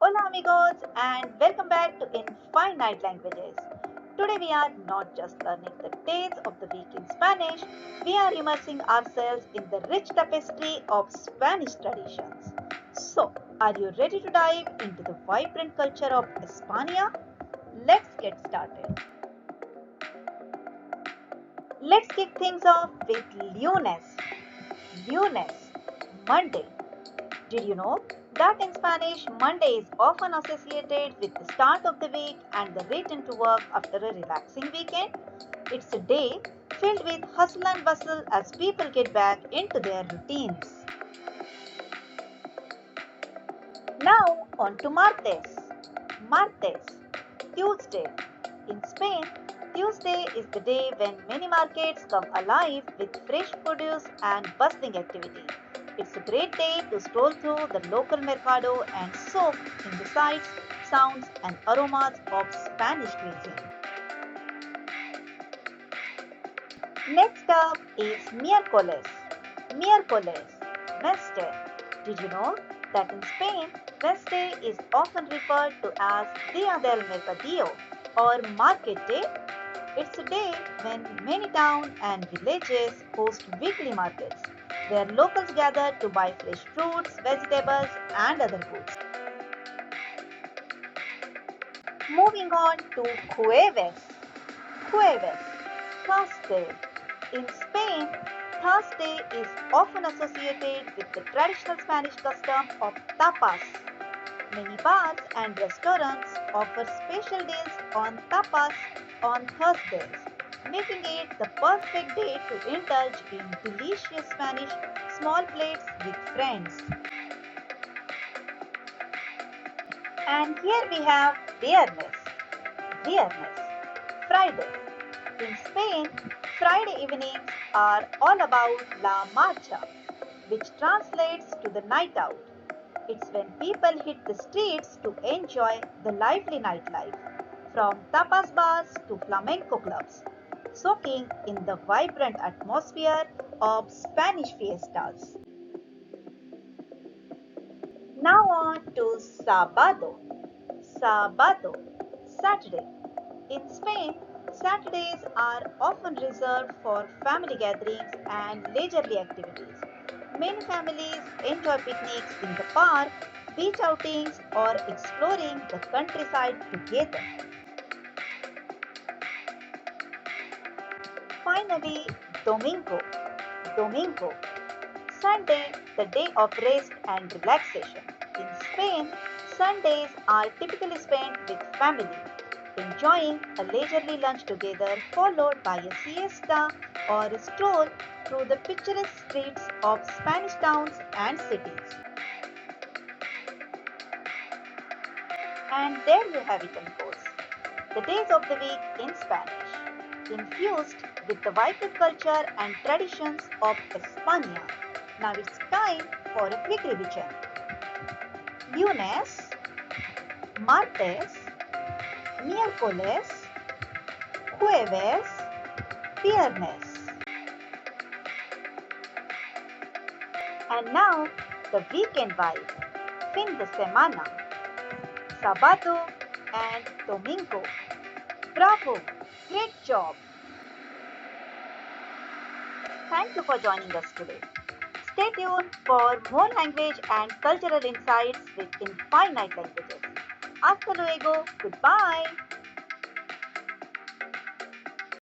Hola amigos and welcome back to Infinite Languages. Today we are not just learning the days of the week in Spanish, we are immersing ourselves in the rich tapestry of Spanish traditions. So, are you ready to dive into the vibrant culture of España? Let's get started. Let's kick things off with lunes. Lunes, Monday. Did you know that in Spanish, Monday is often associated with the start of the week and the return to work after a relaxing weekend? It's a day filled with hustle and bustle as people get back into their routines. Now on to martes. Martes, Tuesday. In Spain, Tuesday is the day when many markets come alive with fresh produce and bustling activity. It's a great day to stroll through the local mercado and soak in the sights, sounds, and aromas of Spanish cuisine. Next up is miércoles. Miércoles, Wednesday. Did you know that in Spain, Wednesday is often referred to as Día del Mercadillo or Market Day? It's a day when many towns and villages host weekly markets where locals gather to buy fresh fruits, vegetables, and other goods. Moving on to Jueves. Jueves, Thursday. In Spain, Thursday is often associated with the traditional Spanish custom of tapas. Many bars and restaurants offer special deals on tapas on Thursdays, making it the perfect day to indulge in delicious Spanish small plates with friends. And here we have Viernes. Viernes, Friday. In Spain, Friday evenings are all about La Marcha, which translates to the night out. It's when people hit the streets to enjoy the lively nightlife, from tapas bars to flamenco clubs, soaking in the vibrant atmosphere of Spanish fiestas. Now on to Sábado. Sábado, Saturday. In Spain, Saturdays are often reserved for family gatherings and leisurely activities. Many families enjoy picnics in the park, beach outings, or exploring the countryside together. Finally, Domingo. Domingo, Sunday, the day of rest and relaxation. In Spain, Sundays are typically spent with family, enjoying a leisurely lunch together, followed by a siesta or a stroll through the picturesque streets of Spanish towns and cities. And there you have it, folks. The days of the week in Spanish, infused with the vibrant culture and traditions of España. Now it's time for a quick revision. Lunes, martes, miércoles, jueves, viernes. And now the weekend vibe, fin de semana, sábado and domingo. Bravo! Great job! Thank you for joining us today. Stay tuned for more language and cultural insights with Infinite Languages. Hasta luego. Goodbye.